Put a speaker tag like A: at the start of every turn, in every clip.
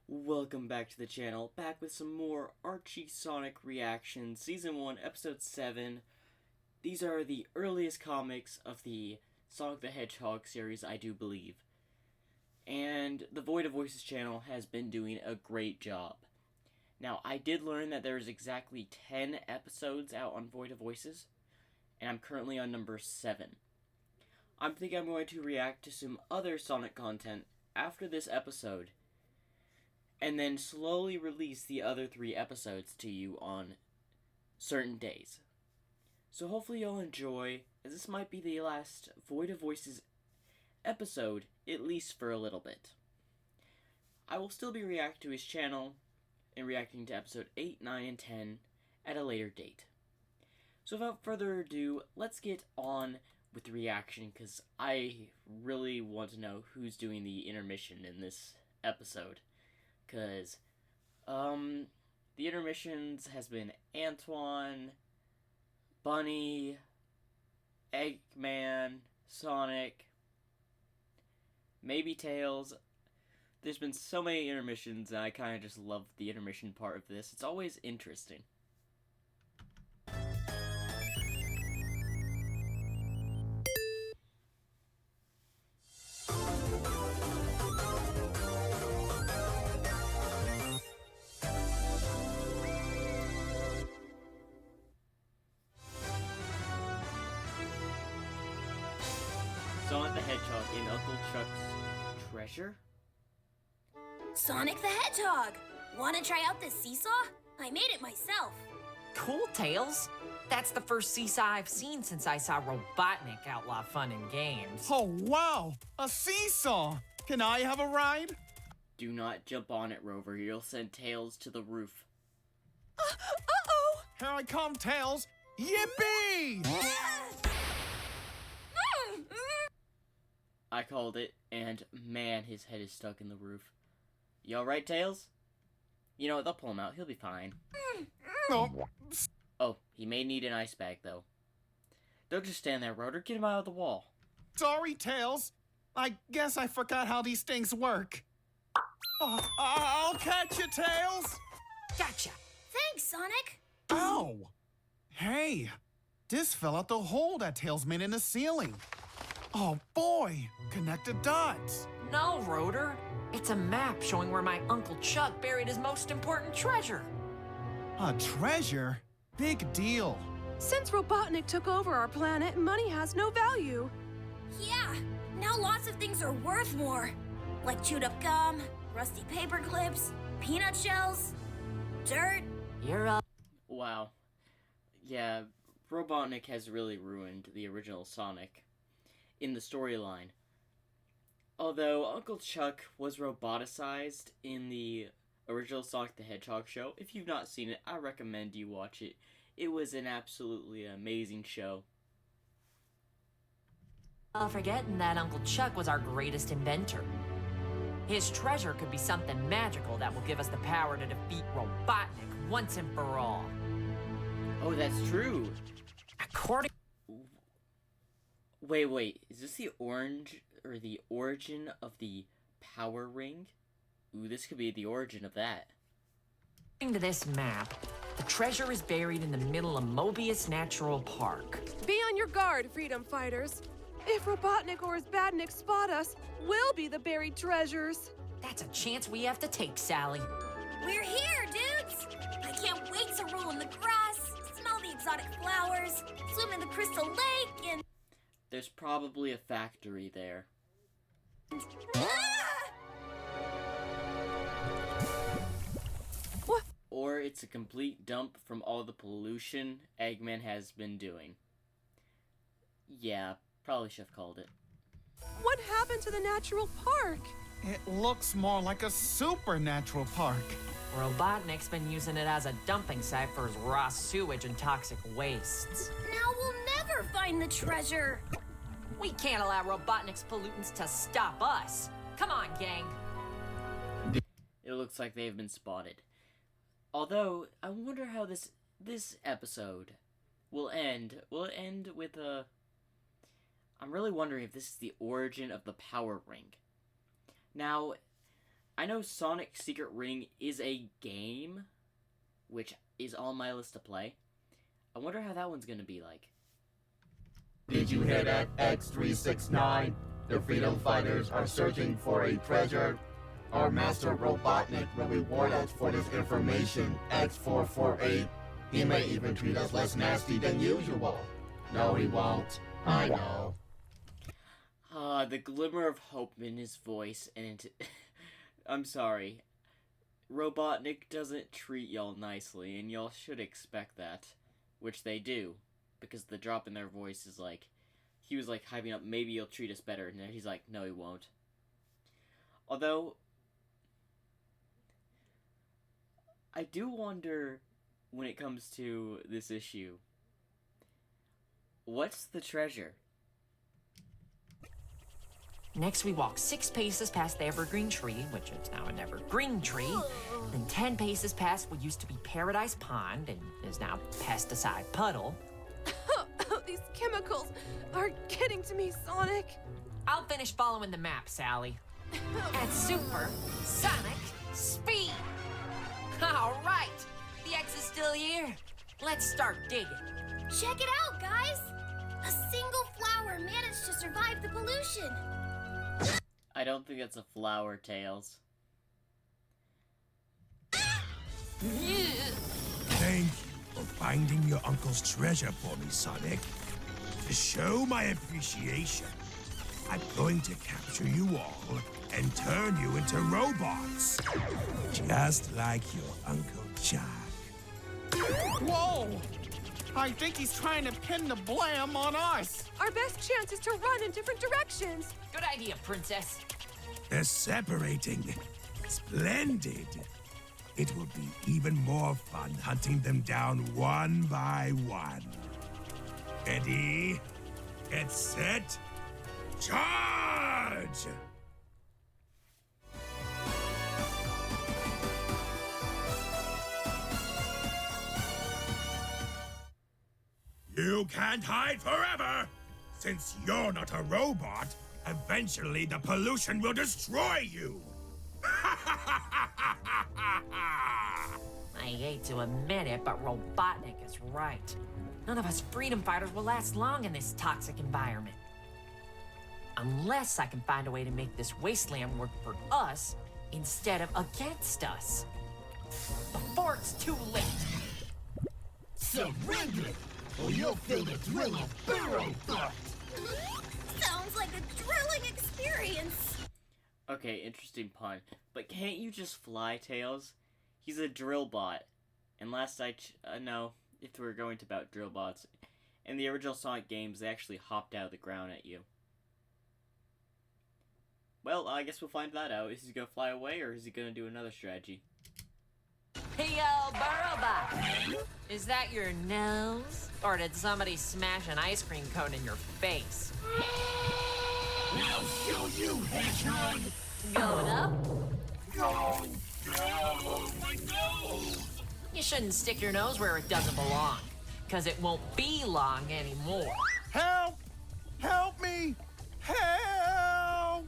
A: Welcome back to the channel, back with some more Archie Sonic reactions, Season 1, Episode 7. These are the earliest comics of the Sonic the Hedgehog series, I do believe. And the Void of Voices channel has been doing a great job. Now, I did learn that there's exactly 10 episodes out on Void of Voices, and I'm currently on number 7. I'm thinking I'm going to react to some other Sonic content after this episode, and then slowly release the other 3 episodes to you on certain days. So hopefully you'll enjoy, as this might be the last Void of Voices episode, at least for a little bit. I will still be reacting to his channel and reacting to episode 8, 9, and 10 at a later date. So without further ado, let's get on with the reaction, because I really want to know who's doing the intermission in this episode. Because, the intermissions has been Antoine, Bunny, Eggman, Sonic, maybe Tails. There's been so many intermissions, and I kind of just love the intermission part of this. It's always interesting. Sonic the Hedgehog in Uncle Chuck's treasure?
B: Sonic the Hedgehog! Wanna try out this seesaw? I made it myself.
C: Cool, Tails. That's the first seesaw I've seen since I saw Robotnik outlaw fun and games.
D: Oh, wow! A seesaw! Can I have a ride?
A: Do not jump on it, Rover. You'll send Tails to the roof.
D: Uh-oh! Here I come, Tails! Yippee!
A: I called it, and man, his head is stuck in the roof. You alright, Tails? You know what, they'll pull him out. He'll be fine.
D: Oh,
A: Oh, he may need an ice bag, though. Don't just stand there, Rotor. Get him out of the wall.
D: sorry, Tails. I guess I forgot how these things work. Oh, I'll catch you, Tails!
C: Gotcha.
B: Thanks, Sonic.
D: Ow! Hey, this fell out the hole that Tails made in the ceiling. Oh boy, connected dots.
C: No, Rotor. It's a map showing where my Uncle Chuck buried his most important treasure.
D: A treasure? Big deal.
E: Since Robotnik took over our planet, money has no value.
B: Yeah, now lots of things are worth more. Like chewed up gum, rusty paper clips, peanut shells, dirt.
C: You're up.
A: Wow. Yeah, Robotnik has really ruined the original Sonic in the storyline. Although Uncle Chuck was roboticized in the original Sonic the Hedgehog show. If you've not seen it, I recommend you watch it. It was an absolutely amazing show.
C: Forgetting that Uncle Chuck was our greatest inventor. His treasure could be something magical that will give us the power to defeat Robotnik once and for all.
A: Oh, that's true.
C: According...
A: Wait. Is this the origin of the power ring? Ooh, this could be the origin of that.
C: According to this map, the treasure is buried in the middle of Mobius Natural Park.
E: Be on your guard, freedom fighters. If Robotnik or his badniks spot us, we'll be the buried treasures.
C: That's a chance we have to take, Sally.
B: We're here, dudes! I can't wait to roll in the grass, smell the exotic flowers, swim in the crystal lake, and...
A: There's probably a factory there.
B: Ah!
E: What?
A: Or it's a complete dump from all the pollution Eggman has been doing. Yeah, probably should have called it.
E: What happened to the natural park?
D: It looks more like a supernatural park.
C: Robotnik's been using it as a dumping site for his raw sewage and toxic wastes.
B: Now we'll never find the treasure.
C: We can't allow Robotnik's pollutants to stop us. Come on, gang.
A: It looks like they've been spotted. Although, I wonder how this episode will end. Will it end with a... I'm really wondering if this is the origin of the power ring. Now, I know Sonic Secret Ring is a game, which is on my list to play. I wonder how that one's gonna be like.
F: Did you hear that, X369? The Freedom Fighters are searching for a treasure. Our Master Robotnik will reward us for this information, X448. He may even treat us less nasty than usual. No, he won't. I know.
A: The glimmer of hope in his voice, and I'm sorry. Robotnik doesn't treat y'all nicely, and y'all should expect that. Which they do, because the drop in their voice is like, he was like hyping up, maybe he'll treat us better, and then he's like, no he won't. Although, I do wonder, when it comes to this issue, what's the treasure?
C: Next, we walk 6 paces past the evergreen tree, which is now an evergreen tree. Then 10 paces past what used to be Paradise Pond and is now Pesticide Puddle.
E: These chemicals are getting to me, Sonic.
C: I'll finish following the map, Sally. At Super Sonic Speed. All right, the X is still here. Let's start digging.
B: Check it out, guys! A single flower managed to survive the pollution.
A: I don't think that's a flower, Tails.
G: Thank you for finding your uncle's treasure for me, Sonic. To show my appreciation, I'm going to capture you all and turn you into robots. Just like your Uncle Chuck.
D: Whoa! I think he's trying to pin the blame on us.
E: Our best chance is to run in different directions.
C: Good idea, Princess.
G: They're separating. Splendid. It will be even more fun hunting them down one by one. Ready? Get set? Charge! You can't hide forever! Since you're not a robot, eventually the pollution will destroy you!
C: I hate to admit it, but Robotnik is right. None of us freedom fighters will last long in this toxic environment. Unless I can find a way to make this wasteland work for us instead of against us. Before it's too late.
F: Surrender, or you'll feel the thrill of barrel thought.
B: Sounds like a thrilling experience.
A: Okay, interesting pun. But can't you just fly, Tails? He's a drill bot. And last I no, if we're going to about drill bots, in the original Sonic games, they actually hopped out of the ground at you. Well, I guess we'll find that out. Is he gonna fly away, or is he gonna do another strategy?
C: Hey, Burrowbot! Is that your nose? Or did somebody smash an ice cream cone in your face?
F: I'll show you, Hedgehog!
C: Going up?
F: No! No! My nose!
C: You shouldn't stick your nose where it doesn't belong, because it won't be long anymore.
D: Help! Help me! Help!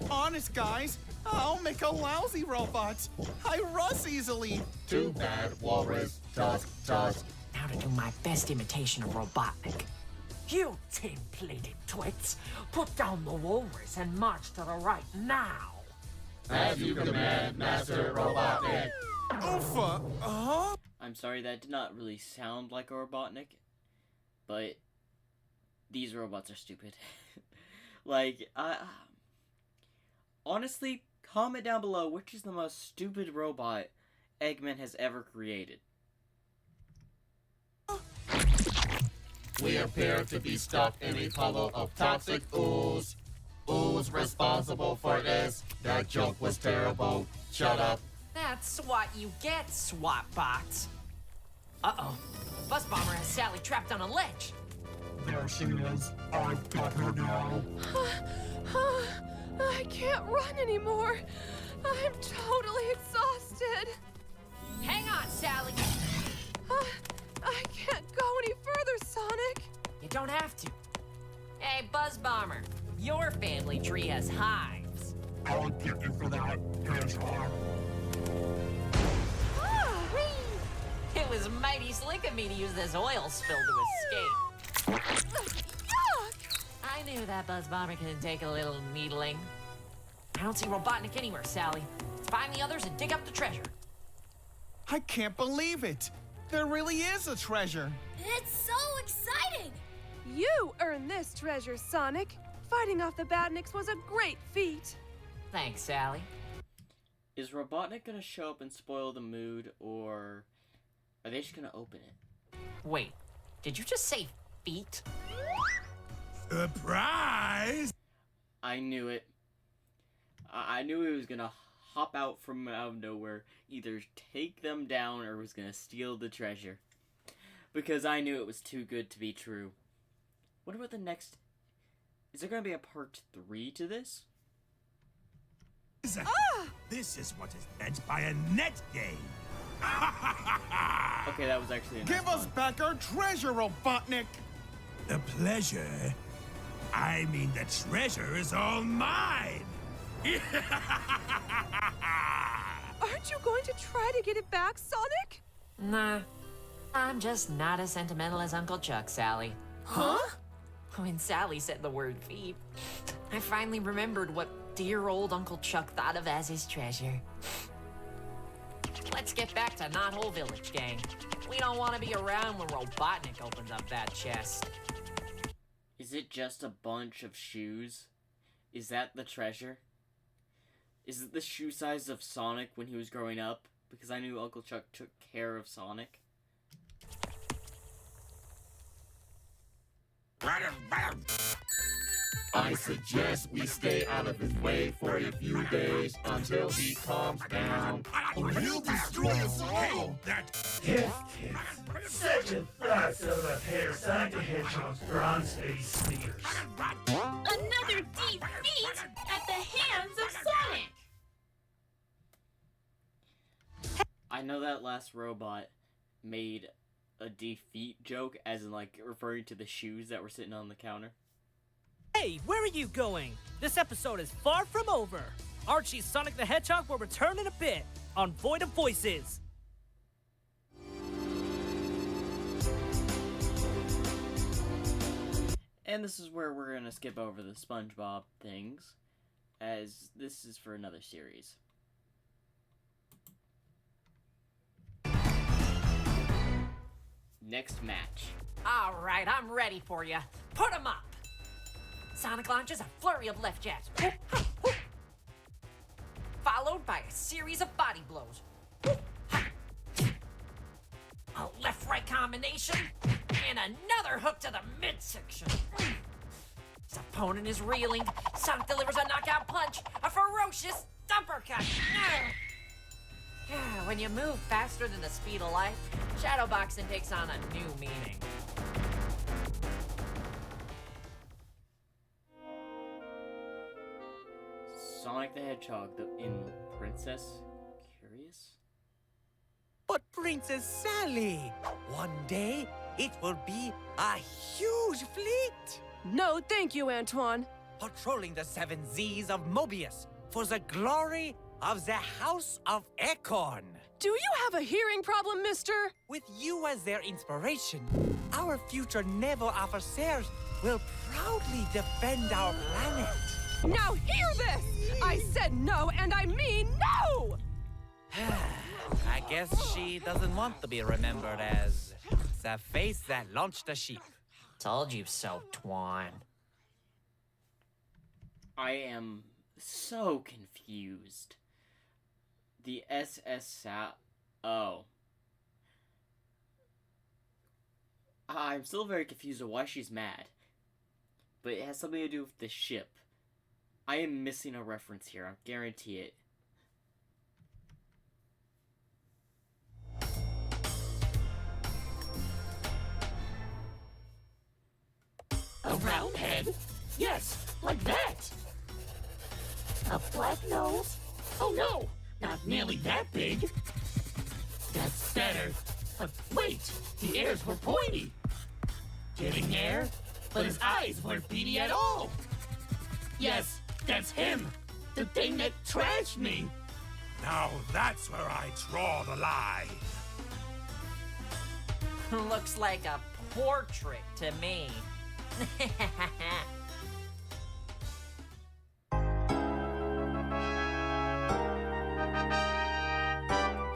D: Honest, guys, I'll make a lousy robot. I rust easily.
F: Too bad, Walrus. Tusk, tusk.
C: Now to do my best imitation of Robotnik. You tin-plated twits, put down the walrus and march to the right now.
F: As you command, Master Robotnik.
D: Oofa,
A: I'm sorry, that did not really sound like a Robotnik, but these robots are stupid. Like, honestly, comment down below which is the most stupid robot Eggman has ever created.
F: We appear to be stuck in a puddle of toxic ooze. Ooze responsible for this. That joke was terrible. Shut up.
C: That's what you get, SWAT-bots. Uh-oh. Buzz Bomber has Sally trapped on a ledge.
F: There she is. I've got her now.
E: I can't run anymore. I'm totally exhausted.
C: Hang on, Sally.
E: I can't go any further, Sonic.
C: You don't have to. Hey, Buzz Bomber, your family tree has hives.
F: I'll get you for that.
C: was mighty slick of me to use this oil spill to escape. I knew that buzz bomber could take a little needling. I don't see Robotnik anywhere, Sally. Let's find the others and dig up the treasure.
D: I can't believe it. There really is a treasure.
B: It's so exciting!
E: You earned this treasure, Sonic. Fighting off the Badniks was a great feat.
C: Thanks, Sally.
A: Is Robotnik gonna show up and spoil the mood, or are they just gonna open it?
C: Wait, did you just say feet?
G: Surprise!
A: I knew it. I knew he was gonna hop out from out of nowhere, either take them down or was gonna steal the treasure. Because I knew it was too good to be true. What about the next... Is there gonna be a part 3 to this?
G: This is what is meant by a net game.
A: Okay, that was actually a nice
D: Give us
A: one.
D: back our treasure, Robotnik.
G: The pleasure? I mean, the treasure is all mine.
E: Aren't you going to try to get it back, Sonic?
C: Nah, I'm just not as sentimental as Uncle Chuck, Sally.
B: Huh?
C: When Sally said the word feet, I finally remembered what dear old Uncle Chuck thought of as his treasure. Let's get back to Knothole Village, gang. We don't want to be around when Robotnik opens up that chest.
A: Is it just a bunch of shoes? Is that the treasure? Is it the shoe size of Sonic when he was growing up? Because I knew Uncle Chuck took care of Sonic.
F: I suggest we stay out of his way for a few days until he calms down, or he'll destroy us all.
H: Such a fuss of a pair of Sonic the Hedgehog's bronze face sneakers.
I: Another defeat at the hands of Sonic!
A: I know that last robot made a defeat joke, as in like referring to the shoes that were sitting on the counter.
J: Hey, where are you going? This episode is far from over. Archie's Sonic the Hedgehog will return in a bit on Void of Voices.
A: And this is where we're gonna skip over the SpongeBob things, as this is for another series. Next match.
C: All right, I'm ready for you. Put 'em up. Sonic launches a flurry of left jabs, whoop, ha, whoop, followed by a series of body blows. Whoop, ha. A left-right combination, and another hook to the midsection. His opponent is reeling. Sonic delivers a knockout punch, a ferocious uppercut. When you move faster than the speed of light, shadowboxing takes on a new meaning.
A: Sonic the Hedgehog in Princess Curious?
K: But Princess Sally, one day it will be a huge fleet.
E: No, thank you, Antoine.
K: Patrolling the 7 Z's of Mobius for the glory of the House of Acorn.
E: Do you have a hearing problem, mister?
K: With you as their inspiration, our future naval officers will proudly defend our planet.
E: Now hear this! I said no, and I mean no!
K: I guess she doesn't want to be remembered as the face that launched the ship.
C: Told you so, Twan.
A: I am so confused. The SS Oh. I'm still very confused on why she's mad. But it has something to do with the ship. I am missing a reference here, I guarantee it.
I: A round head? Yes, like that! A flat nose? Oh no, not nearly that big. That's better. But wait, the ears were pointy. Getting hair? But his eyes weren't beady at all. Yes, that's him. The thing that trashed me.
G: Now that's where I draw the line.
C: Looks like a portrait to me.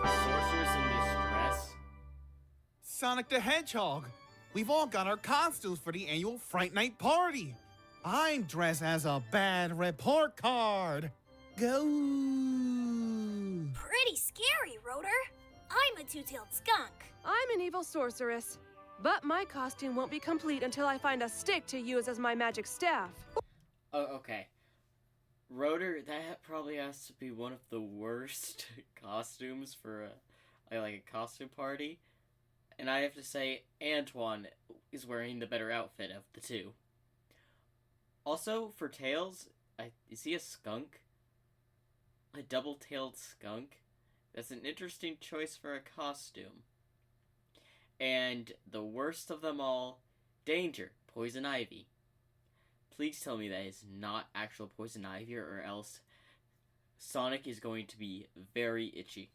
A: Sorcerers in distress?
D: Sonic the Hedgehog. We've all got our costumes for the annual Fright Night party. I'm dressed as a bad report card. Go!
B: Pretty scary, Rotor. I'm a two-tailed skunk.
E: I'm an evil sorceress. But my costume won't be complete until I find a stick to use as my magic staff.
A: Oh, okay. Rotor, that probably has to be one of the worst costumes for a costume party. And I have to say, Antoine is wearing the better outfit of the two. Also, for Tails, is he a skunk? A double-tailed skunk? That's an interesting choice for a costume. And the worst of them all, Danger, Poison Ivy. Please tell me that is not actual Poison Ivy, or else Sonic is going to be very itchy.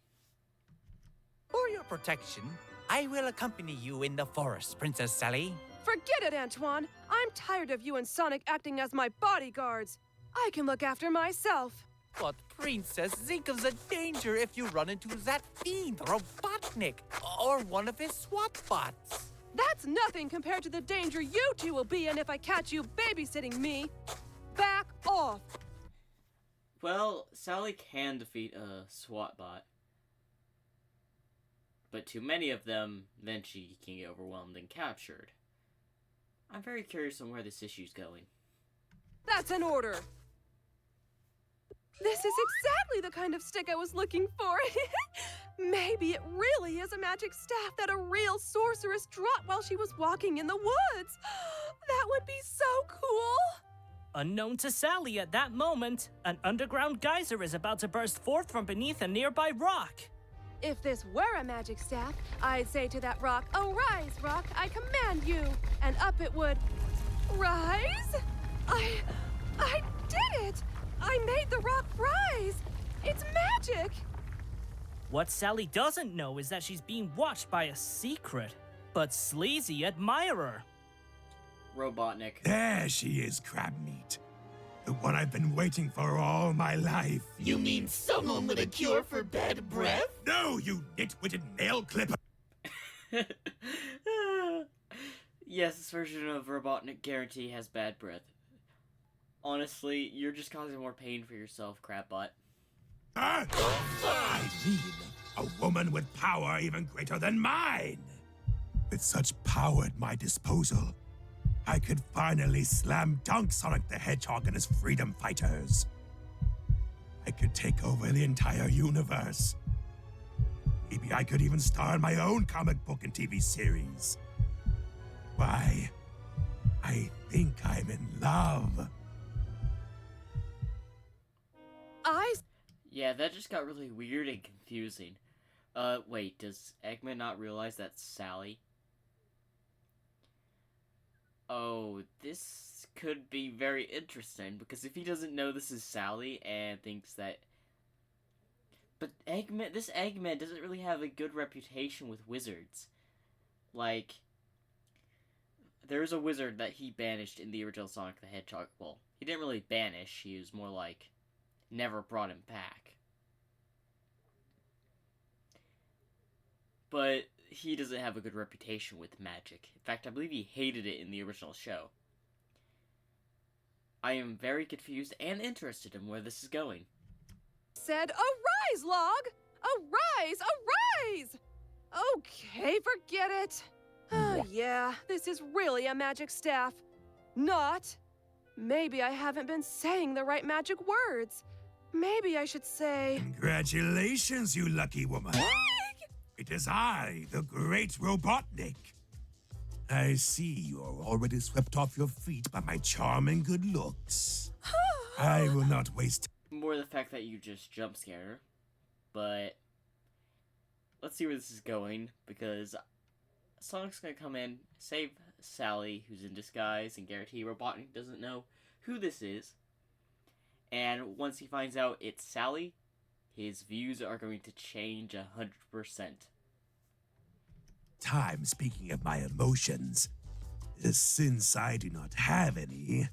K: For your protection, I will accompany you in the forest, Princess Sally.
E: Forget it, Antoine. I'm tired of you and Sonic acting as my bodyguards. I can look after myself.
K: But Princess, think of the danger if you run into that fiend, Robotnik, or one of his SWAT bots.
E: That's nothing compared to the danger you two will be in if I catch you babysitting me. Back off.
A: Well, Sally can defeat a SWAT bot. But too many of them, then she can get overwhelmed and captured. I'm very curious on where this issue's going.
E: That's an order. This is exactly the kind of stick I was looking for. Maybe it really is a magic staff that a real sorceress dropped while she was walking in the woods. That would be so cool.
J: Unknown to Sally at that moment, an underground geyser is about to burst forth from beneath a nearby rock.
E: If this were a magic staff, I'd say to that rock, "Arise, rock, I command you," and up it would rise. I did it! I made the rock rise! It's magic!
J: What Sally doesn't know is that she's being watched by a secret, but sleazy admirer.
A: Robotnik.
G: There she is, Crabmeat. The one I've been waiting for all my life.
I: You mean someone with a cure for bad breath?
G: No, you nitwitted nail clipper.
A: Yes, this version of Robotnik guarantee has bad breath. Honestly, you're just causing more pain for yourself, Crabbot.
G: I mean, a woman with power even greater than mine. With such power at my disposal, I could finally slam dunk Sonic the Hedgehog and his freedom fighters. I could take over the entire universe. Maybe I could even star in my own comic book and TV series. Why, I think I'm in love.
A: Yeah, that just got really weird and confusing. Wait, does Eggman not realize that's Sally? Oh, this could be very interesting, because if he doesn't know this is Sally and thinks that... But this Eggman doesn't really have a good reputation with wizards. Like, there's a wizard that he banished in the original Sonic the Hedgehog. Well, he didn't really banish, he was more like, never brought him back. But he doesn't have a good reputation with magic. In fact, I believe he hated it in the original show. I am very confused and interested in where this is going.
E: Said, "Arise, Log! Arise! Arise!" Okay, forget it. Oh, yeah, this is really a magic staff. Not. Maybe I haven't been saying the right magic words. Maybe I should say...
G: Congratulations, you lucky woman. It is I, the great Robotnik. I see you're already swept off your feet by my charming good looks. I will not waste...
A: More the fact that you just jump scare her. But let's see where this is going, because Sonic's gonna come in, save Sally, who's in disguise, and guarantee Robotnik doesn't know who this is. And once he finds out it's Sally, his views are going to change 100%.
G: time speaking of my emotions. Since I do not have any,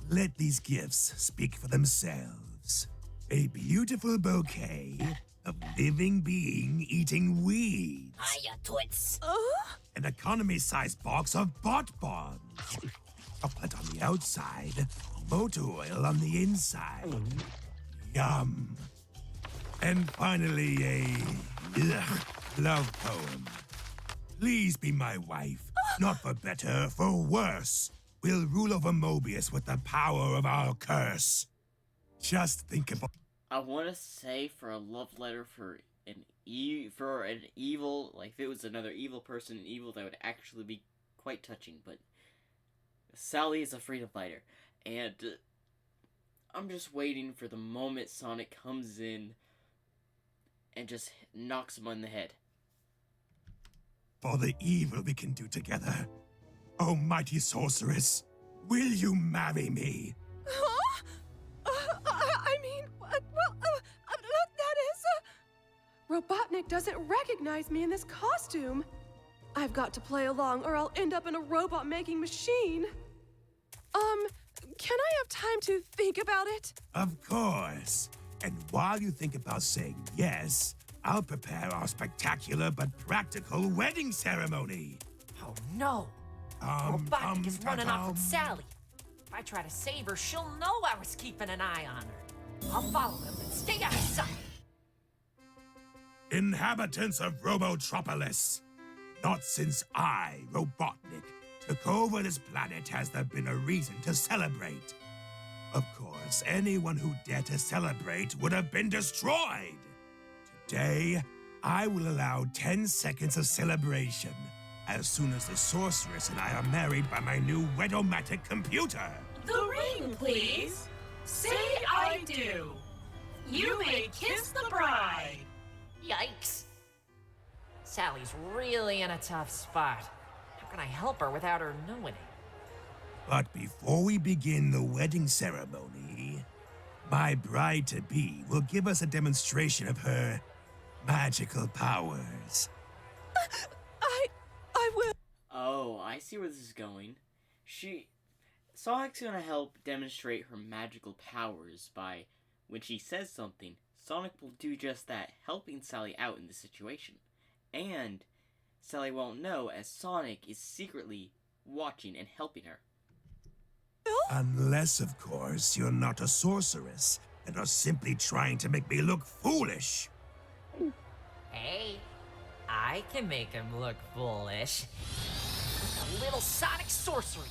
G: let these gifts speak for themselves. A beautiful bouquet of living being eating weeds.
B: Hiya, twits.
G: An economy-sized box of bot bombs. Chocolate on the outside, motor oil on the inside. Yum. And finally, a love poem. Please be my wife, not for better, for worse. We'll rule over Mobius with the power of our curse. Just think about.
A: I want to say for a love letter for an evil, like if it was another evil person, an evil that would actually be quite touching. But Sally is a freedom fighter, and I'm just waiting for the moment Sonic comes in and just knocks him on the head.
G: For the evil we can do together. Oh, mighty sorceress, will you marry me?
E: Huh? I mean, that is... Robotnik doesn't recognize me in this costume. I've got to play along or I'll end up in a robot-making machine. Can I have time to think about it?
G: Of course. And while you think about saying yes, I'll prepare our spectacular but practical wedding ceremony.
C: Oh no! Robotnik is running off with Sally. If I try to save her, she'll know I was keeping an eye on her. I'll follow him and stay out of sight.
G: Inhabitants of Robotropolis, not since I, Robotnik, took over this planet has there been a reason to celebrate. Of course, anyone who dared to celebrate would have been destroyed. Today, I will allow 10 seconds of celebration as soon as the sorceress and I are married by my new Wedomatic computer.
L: The ring, please. Say I do. You may kiss the bride.
C: Yikes. Sally's really in a tough spot. How can I help her without her knowing it?
G: But before we begin the wedding ceremony, my bride-to-be will give us a demonstration of her magical powers.
E: I will.
A: Oh, I see where this is going. Sonic's gonna help demonstrate her magical powers by, when she says something, Sonic will do just that, helping Sally out in the situation. And Sally won't know, as Sonic is secretly watching and helping her.
G: Unless, of course, you're not a sorceress and are simply trying to make me look foolish.
C: Hey, I can make him look foolish. With a little sonic sorcery.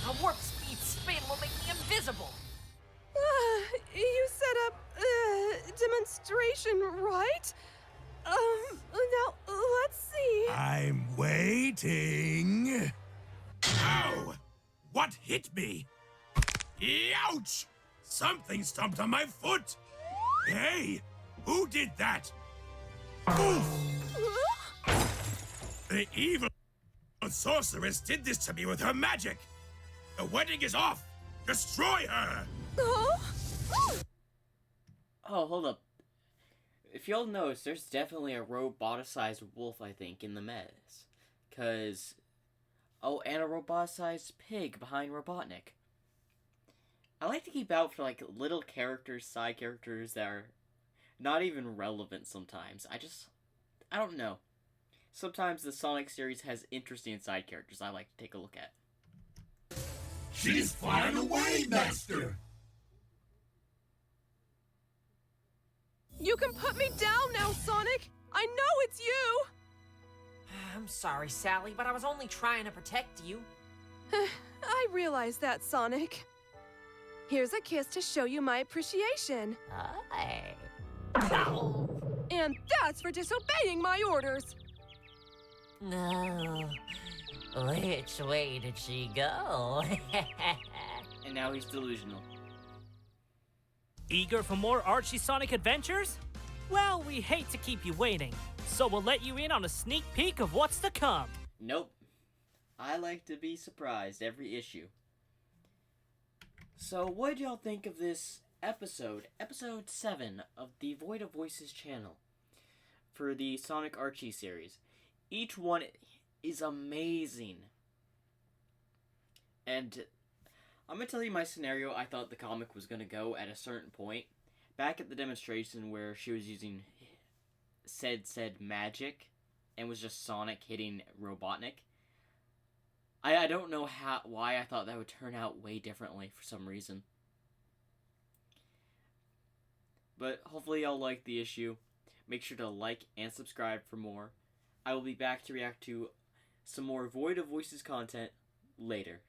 C: A warp speed spin will make me invisible.
E: You set up a demonstration, right? Now, let's see.
G: I'm waiting. Ow! What hit me? Ouch! Something stomped on my foot! Hey! Who did that? Oof! The evil sorceress did this to me with her magic! The wedding is off! Destroy her!
A: Oh, hold up. If y'all notice, there's definitely a roboticized wolf, I think, in the mess. Cause... Oh, and a roboticized pig behind Robotnik. I like to keep out for, like, little characters, side characters that are not even relevant sometimes. I don't know. Sometimes the Sonic series has interesting side characters I like to take a look at.
F: She's flying away, Master!
E: You can put me down now, Sonic! I know it's you!
C: I'm sorry, Sally, but I was only trying to protect you.
E: I realize that, Sonic. Here's a kiss to show you my appreciation.
C: Hey.
E: And that's for disobeying my orders.
C: No. Which way did she go?
A: And now he's delusional.
J: Eager for more Archie Sonic adventures? Well, we hate to keep you waiting, so we'll let you in on a sneak peek of what's to come.
A: Nope. I like to be surprised every issue. So, what did y'all think of this episode 7 of the Void of Voices channel for the Sonic Archie series? Each one is amazing. And I'm going to tell you my scenario I thought the comic was going to go at a certain point. Back at the demonstration where she was using said magic and was just Sonic hitting Robotnik. I don't know why I thought that would turn out way differently for some reason. But hopefully y'all like the issue. Make sure to like and subscribe for more. I will be back to react to some more Void of Voices content later.